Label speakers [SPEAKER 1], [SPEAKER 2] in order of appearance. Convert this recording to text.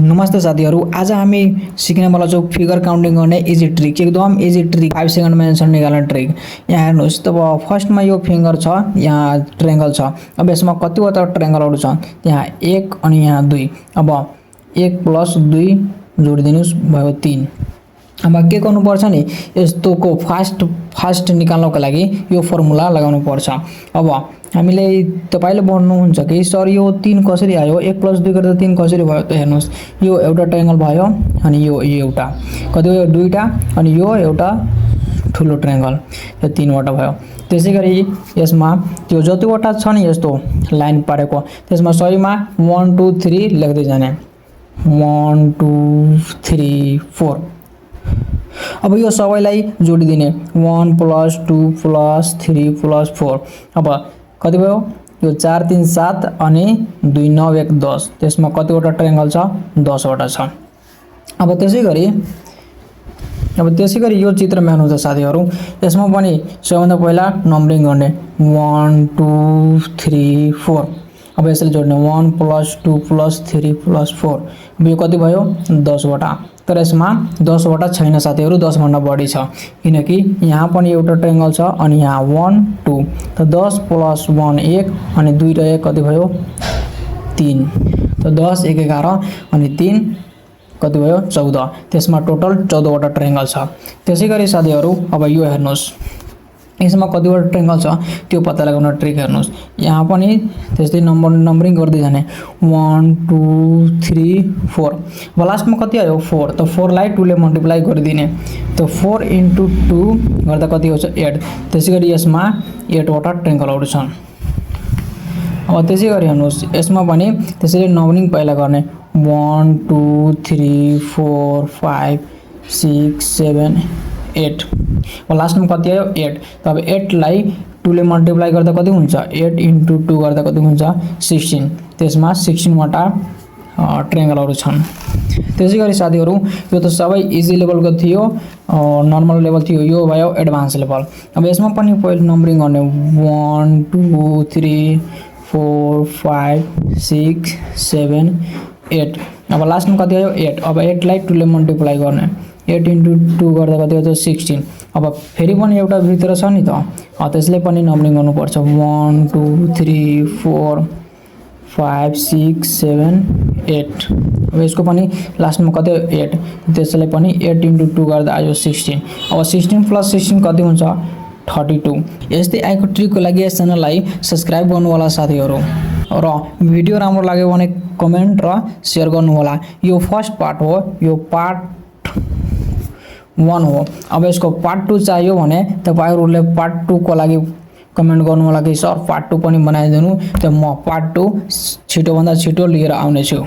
[SPEAKER 1] नमस्ते साथीहरू, आज हामी सिक्नेवाला छौँ फिगर काउन्टिङ गर्ने इजी ट्रिक। एकदम इजी ट्रिक, 5 सेकेन्डमा एन्सर निकाल्ने ट्रिक। यहाँ हेर्नुहोस्, तब फर्स्टमा यो फिङ्गर छ, यहाँ ट्रायंगल छ। अब यसमा कतिवटा ट्रायंगलहरू छ? यहाँ 1 अनि यहाँ 2। अब 1 + 2 जोडिदिनुस्, भयो 3। अब के गर्नुपर्छ नि, यस्तोको फास्ट निकाल्नको लागि यो फर्मुला लगाउनु पर्छ। अब हामीले तपाईले भन्नुहुन्छ कि सर यो 3 कसरी आयो, 1 + 2 गर्दा 3 कसरी भयो? त हेर्नुहोस्, यो एउटा ट्रायंगल भयो अनि यो एउटा, कति भयो? दुईटा, अनि यो एउटा ठुलो ट्रायंगल, यो 3वटा भयो। त्यसैगरी यसमा त्यो जतिवटा छ नि यस्तो लाइन पारेको, त्यसमा सहीमा 1 2 3 लेख्दै जाने, 1 2 3 4। अब यो सबैलाई जोडिदिने, 1 + 2 + 3 + 4। अब कति भयो? यो 4 3 7 अनि 2 9 1 10। त्यसमा कतिवटा ट्रायंगल छ? 10वटा छ। अब त्यसैगरी यो चित्रमा हेर्नुहुन्छ साथीहरू, यसमा पनि सबैभन्दा पहिला नम्बरिङ गर्ने, 1 2 3 4। अब यसले जोड्ने 1 + 2 + 3 + 4। अब यो कति भयो? 10वटा। तर यसमा 10वटा छैन साथीहरू, 10 भन्दा बढी छ, किनकि यहाँ पनि एउटा ट्रायंगल छ अनि यहाँ 1 2। त 10 + 1 1 अनि 2 र 1 कति भयो? 3। त 10 1 11 अनि 3 कति भयो? 14। त्यसमा टोटल 14वटा ट्रायंगल छ। त्यसैगरी साथीहरू, अब यो हेर्नुहोस्, यसमा कतिवटा ट्रायंगल छ त्यो पत्ता लगाउन ट्रिक हेर्नुहोस्। यहाँ पनि त्यस्तै नम्बरिङ गर्दै जाने, 1 2 3 4। अब लास्टमा कति आयो? 4। त 4 लाई 2 ले मल्टिप्लाई गरिदिने, त 4 × 2 गर्दा कति हुन्छ? 8। त्यसैगरी यसमा 8वटा ट्रायंगलहरू छन्। अब त्यसैगरी हेर्नुहोस्, यसमा पनि त्यसरी नम्बरिङ पहिला गर्ने, 1 2 3 4 5 6 7 8। अब लास्टमा कति आयो? 8। त अब 8 लाई 2 ले मल्टिप्लाई गर्दा कति हुन्छ? 8 × 2 गर्दा कति हुन्छ? 16। त्यसमा 16वटा ट्रायंगलहरू छन्। त्यसैगरी साथीहरू, यो त सबै इजी लेभलको थियो, नर्मल लेभल थियो, यो भयो एडभान्स लेभल। अब यसमा पनि पहिले नम्बरिङ गर्ने, 1 2 3 4 5 6 7 8। अब लास्टमा कति आयो? 8। अब 8 लाई 2 ले मल्टिप्लाई गर्ने, 8 × 2 गर्दा कति हुन्छ? 16। अब फेरि पनि एउटा भित्र छ नि त, त्यसले पनि नम्बरिङ गर्नुपर्छ, 1 2 3 4 5 6 7 8। अब यसको पनि लास्टमा कति? 8। त्यसलाई पनि 8 × 2 गर्दा आयो 16। अब 16 + 16 कति हुन्छ? 32। यस्तै आएको ट्रिकको लागि यस च्यानललाई सब्स्क्राइब गर्नु होला साथीहरू, र भिडियो राम्रो लाग्यो भने कमेन्ट र शेयर गर्नु होला। यो फर्स्ट पार्ट हो, यो पार्ट 1 हो। अब यसको पार्ट 2 चाहियो भने तपाईहरुले पार्ट 2 को लागि कमेन्ट गर्नु होला कि सर पार्ट 2 पनि बनाइदिनु, त म पार्ट 2 छिटो भन्दा छिटो लिएर आउने छु।